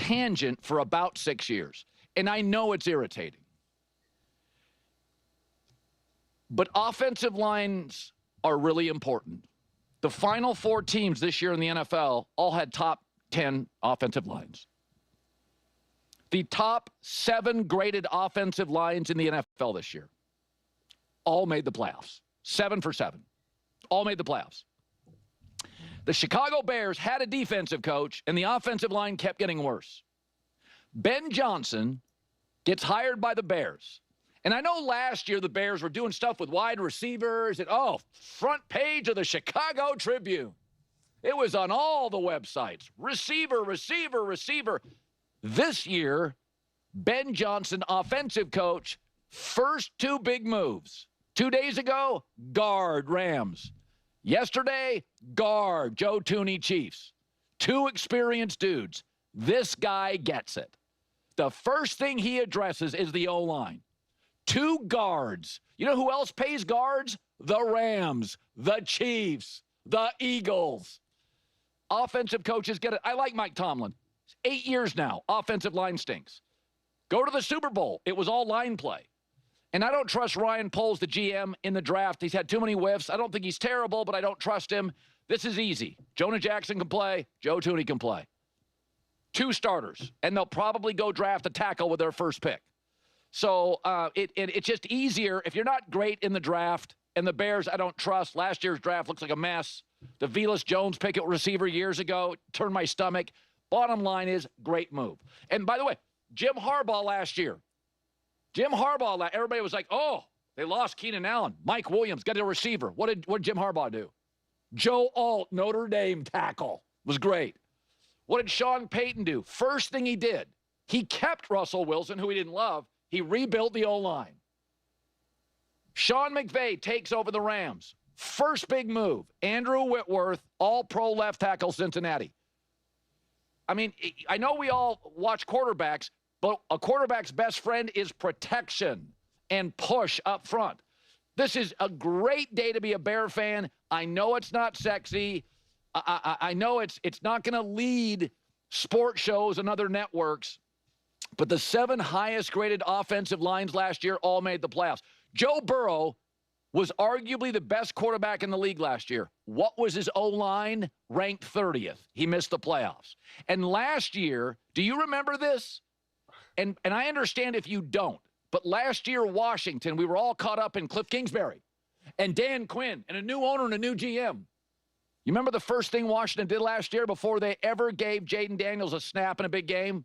tangent for about 6 years. And I know it's irritating. But offensive lines are really important. The final 4 teams this year in the NFL all had top 10 offensive lines. The top 7 graded offensive lines in the NFL this year all made the playoffs. 7 for 7. All made the playoffs. The Chicago Bears had a defensive coach, and the offensive line kept getting worse. Ben Johnson gets hired by the Bears. And I know last year the Bears were doing stuff with wide receivers and, front page of the Chicago Tribune. It was on all the websites. Receiver, receiver, receiver. This year, Ben Johnson, offensive coach, first 2 big moves. 2 days ago, guard, Rams. Yesterday, guard, Joe Thuney, Chiefs. 2 experienced dudes. This guy gets it. The first thing he addresses is the O-line. 2 guards. You know who else pays guards? The Rams, the Chiefs, the Eagles. Offensive coaches get it. I like Mike Tomlin. 8 years now, offensive line stinks. Go to the Super Bowl. It was all line play. And I don't trust Ryan Poles, the GM, in the draft. He's had too many whiffs. I don't think he's terrible, but I don't trust him. This is easy. Jonah Jackson can play. Joe Thuney can play. 2 starters, and they'll probably go draft a tackle with their first pick. So it's just easier if you're not great in the draft. And the Bears, I don't trust. Last year's draft looks like a mess. The Velus Jones pick at receiver years ago turned my stomach. Bottom line is, great move. And by the way, Jim Harbaugh last year. Everybody was like, they lost Keenan Allen. Mike Williams got a receiver. What did Jim Harbaugh do? Joe Alt, Notre Dame tackle. Was great. What did Sean Payton do? First thing he did, he kept Russell Wilson, who he didn't love. He rebuilt the O-line. Sean McVay takes over the Rams. First big move, Andrew Whitworth, all-pro left tackle, Cincinnati. I mean, I know we all watch quarterbacks, but a quarterback's best friend is protection and push up front. This is a great day to be a Bear fan. I know it's not sexy. I know it's not going to lead sports shows and other networks, but the 7 highest graded offensive lines last year all made the playoffs. Joe Burrow was arguably the best quarterback in the league last year. What was his O-line? Ranked 30th. He missed the playoffs. And last year, do you remember this? And I understand if you don't, but last year, Washington, we were all caught up in Cliff Kingsbury and Dan Quinn and a new owner and a new GM. You remember the first thing Washington did last year before they ever gave Jaden Daniels a snap in a big game?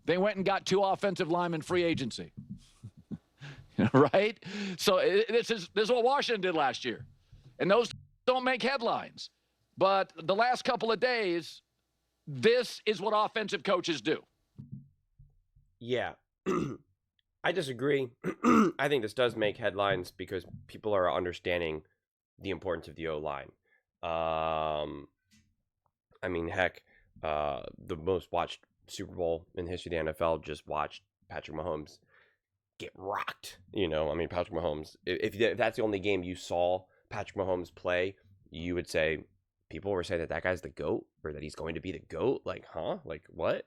They went and got 2 offensive linemen free agency. Right? So this is what Washington did last year. And those don't make headlines. But the last couple of days, this is what offensive coaches do. Yeah. I disagree. I think this does make headlines because people are understanding the importance of the O-line. I mean, heck, the most watched Super Bowl in the history of the NFL just watched Patrick Mahomes get rocked. Patrick Mahomes, if that's the only game you saw Patrick Mahomes play, you would say, people were saying that guy's the GOAT, or that he's going to be the GOAT. Like, huh? Like, what?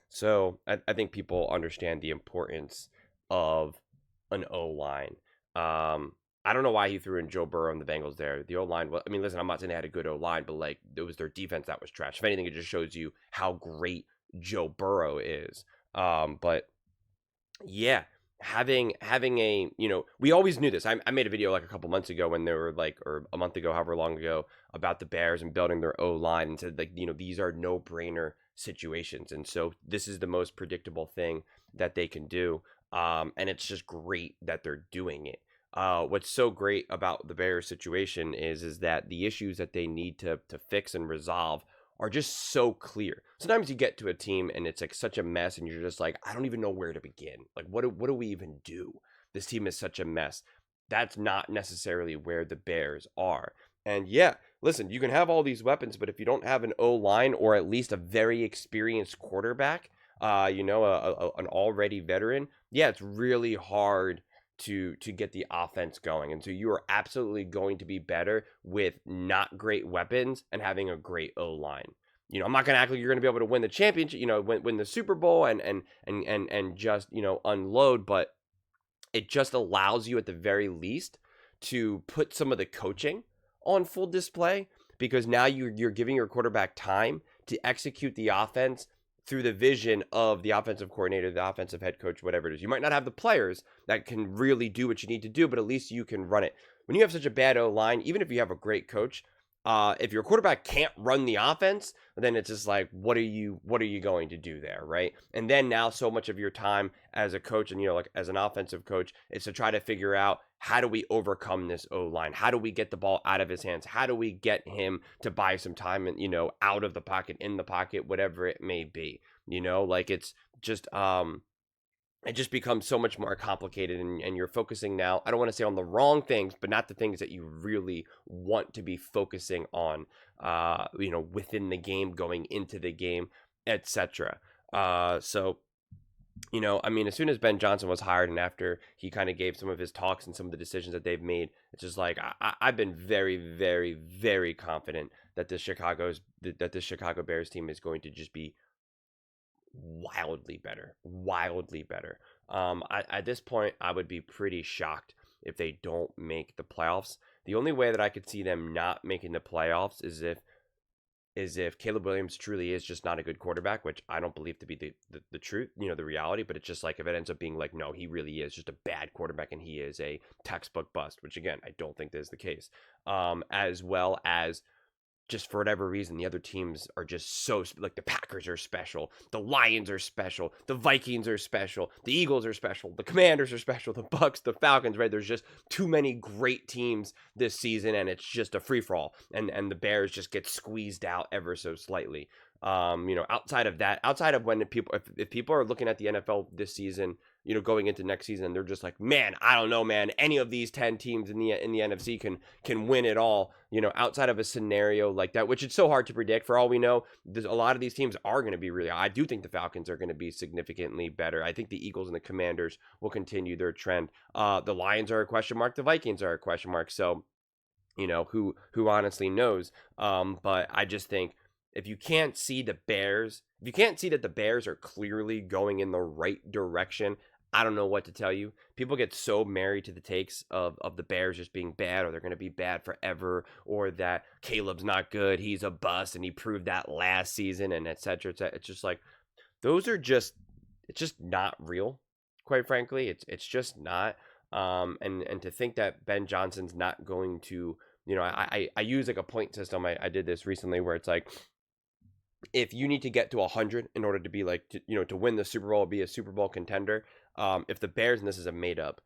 So I think people understand the importance of an O-line. I don't know why he threw in Joe Burrow and the Bengals there. The O-line, listen, I'm not saying they had a good O-line, but like, it was their defense that was trash. If anything, it just shows you how great Joe Burrow is. But yeah, having a, we always knew this. I made a video like a couple months ago when they were like, or a month ago, however long ago, about the Bears and building their O-line, and said, like, these are no-brainer situations. And so this is the most predictable thing that they can do. And it's just great that they're doing it. What's so great about the Bears situation is that the issues that they need to fix and resolve are just so clear. Sometimes you get to a team and it's like such a mess and you're just like, I don't even know where to begin. Like, what do we even do? This team is such a mess. That's not necessarily where the Bears are. And yeah, listen, you can have all these weapons, but if you don't have an O-line or at least a very experienced quarterback, an already veteran, yeah, it's really hard to get the offense going. And so you are absolutely going to be better with not great weapons and having a great O-line. I'm not going to act like you're going to be able to win the championship, win the Super Bowl and just, unload, but it just allows you at the very least to put some of the coaching on full display, because now you're giving your quarterback time to execute the offense through the vision of the offensive coordinator, the offensive head coach, whatever it is. You might not have the players that can really do what you need to do, but at least you can run it. When you have such a bad O-line, even if you have a great coach, if your quarterback can't run the offense, then it's just like, what are you going to do there, right? And then now so much of your time as a coach and, like as an offensive coach is to try to figure out, how do we overcome this O-line? How do we get the ball out of his hands? How do we get him to buy some time and, out of the pocket, in the pocket, whatever it may be, like it's just, it just becomes so much more complicated, and you're focusing now, I don't want to say on the wrong things, but not the things that you really want to be focusing on, within the game, going into the game, etc. So, as soon as Ben Johnson was hired and after he kind of gave some of his talks and some of the decisions that they've made, it's just like, I've been very, very, very confident that this Chicago Bears team is going to just be wildly better. At this point, I would be pretty shocked if they don't make the playoffs. The only way that I could see them not making the playoffs is if Caleb Williams truly is just not a good quarterback, which I don't believe to be the truth, the reality, but it's just like, if it ends up being like, no, he really is just a bad quarterback and he is a textbook bust, which again, I don't think that is the case. As well as, just for whatever reason, the other teams are just so, like, the Packers are special, the Lions are special, the Vikings are special, the Eagles are special, the Commanders are special, the Bucks, the Falcons, right? There's just too many great teams this season, and it's just a free-for-all, and the Bears just get squeezed out ever so slightly. Outside of when if people are looking at the NFL this season, going into next season, they're just like, man, I don't know, man, any of these 10 teams in the NFC can win it all, outside of a scenario like that, which it's so hard to predict. For all we know, there's a lot of these teams are going to be really, I do think the Falcons are going to be significantly better. I think the Eagles and the Commanders will continue their trend. The Lions are a question mark. The Vikings are a question mark. So, who honestly knows? But I just think, if you can't see that the Bears are clearly going in the right direction, I don't know what to tell you. People get so married to the takes of the Bears just being bad, or they're going to be bad forever, or that Caleb's not good, he's a bust, and he proved that last season, and et cetera, et cetera. It's just like, it's just not real, quite frankly. It's just not. And to think that Ben Johnson's not going to, I use like a point system. I did this recently where it's like, if you need to get to 100 in order to be like, to win the Super Bowl, be a Super Bowl contender, if the Bears, and this is a made up,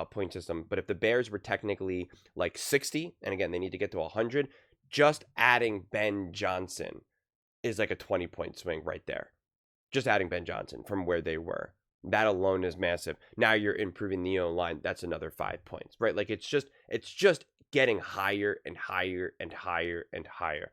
point system, but if the Bears were technically like 60, and again, they need to get to 100, just adding Ben Johnson is like a 20-point swing right there. Just adding Ben Johnson from where they were. That alone is massive. Now you're improving the O-line. That's another 5 points, right? Like, it's just getting higher and higher and higher and higher.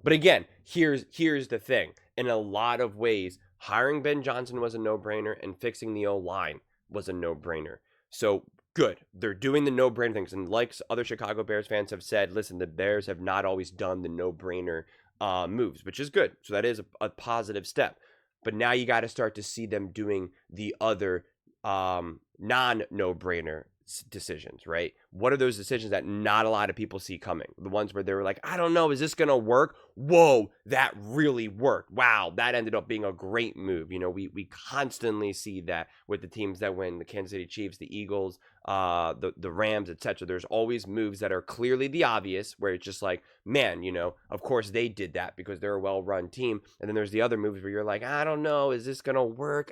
But again, here's the thing. In a lot of ways, hiring Ben Johnson was a no-brainer, and fixing the O-line was a no-brainer. So good. They're doing the no-brainer things. And like other Chicago Bears fans have said, listen, the Bears have not always done the no-brainer moves, which is good. So that is a positive step. But now you got to start to see them doing the other non-no-brainer decisions, right? What are those decisions that not a lot of people see coming? The ones where they were like, I don't know, is this going to work? Whoa, that really worked. Wow, that ended up being a great move. We constantly see that with the teams that win, the Kansas City Chiefs, the Eagles, the Rams, etc. There's always moves that are clearly the obvious, where it's just like, man, of course they did that because they're a well-run team. And then there's the other moves where you're like, I don't know, is this going to work?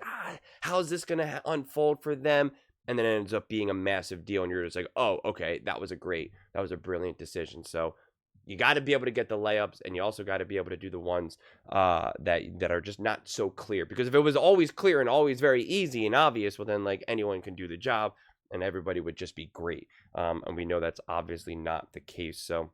How is this going to unfold for them? And then it ends up being a massive deal, and you're just like, oh, okay, that was a brilliant decision. So you got to be able to get the layups, and you also got to be able to do the ones that are just not so clear. Because if it was always clear and always very easy and obvious, well, then like anyone can do the job, and everybody would just be great. And we know that's obviously not the case. So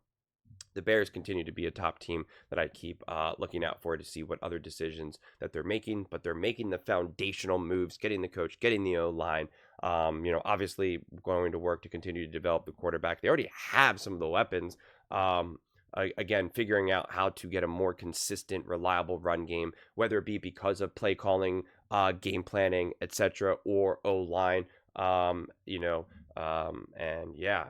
the Bears continue to be a top team that I keep looking out for to see what other decisions that they're making. But they're making the foundational moves, getting the coach, getting the O-line. Obviously going to work to continue to develop the quarterback. They already have some of the weapons. again, figuring out how to get a more consistent, reliable run game, whether it be because of play calling, game planning, etc., or O-line. And yeah,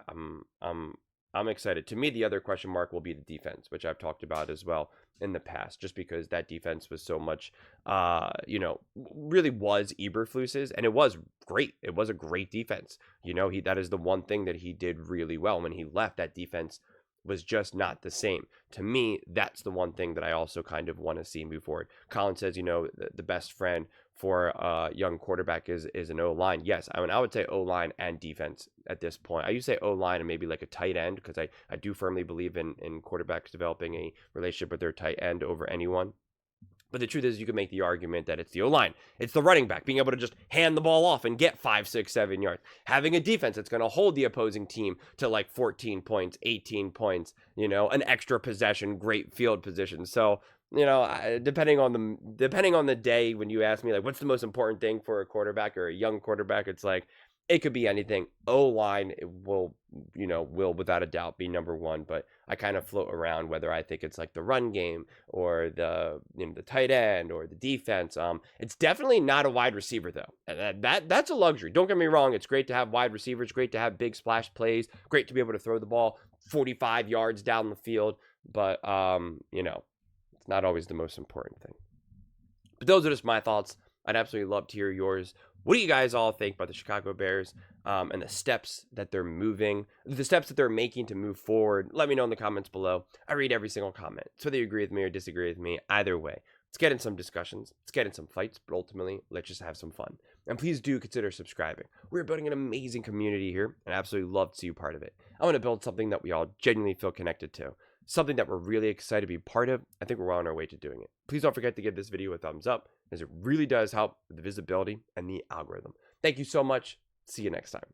I'm excited. To me, the other question mark will be the defense, which I've talked about as well in the past, just because that defense was so much, really was Eberflus's, and it was great. It was a great defense. That is the one thing that he did really well. When he left, that defense was just not the same. To me, that's the one thing that I also kind of want to see move forward. Colin says, the best friend for a young quarterback is an O-line. Yes, I would say O-line and defense at this point. I used to say O-line and maybe like a tight end, because I do firmly believe in quarterbacks developing a relationship with their tight end over anyone. But the truth is, you can make the argument that it's the O-line. It's the running back being able to just hand the ball off and get 5, 6, 7 yards. Having a defense that's going to hold the opposing team to like 14 points, 18 points, an extra possession, great field position. So, depending on the day, when you ask me, like, what's the most important thing for a quarterback or a young quarterback, it's like, it could be anything. O-line will without a doubt be number one, but I kind of float around whether I think it's like the run game or the tight end or the defense. It's definitely not a wide receiver though. That's a luxury. Don't get me wrong. It's great to have wide receivers, great to have big splash plays, great to be able to throw the ball 45 yards down the field, but it's not always the most important thing. But those are just my thoughts. I'd absolutely love to hear yours. What do you guys all think about the Chicago Bears and the steps that they're making to move forward? Let me know in the comments below. I read every single comment. So whether you agree with me or disagree with me, either way, let's get in some discussions. Let's get in some fights, but ultimately, let's just have some fun. And please do consider subscribing. We're building an amazing community here, and I absolutely love to see you part of it. I want to build something that we all genuinely feel connected to. Something that we're really excited to be part of. I think we're well on our way to doing it. Please don't forget to give this video a thumbs up, as it really does help with the visibility and the algorithm. Thank you so much. See you next time.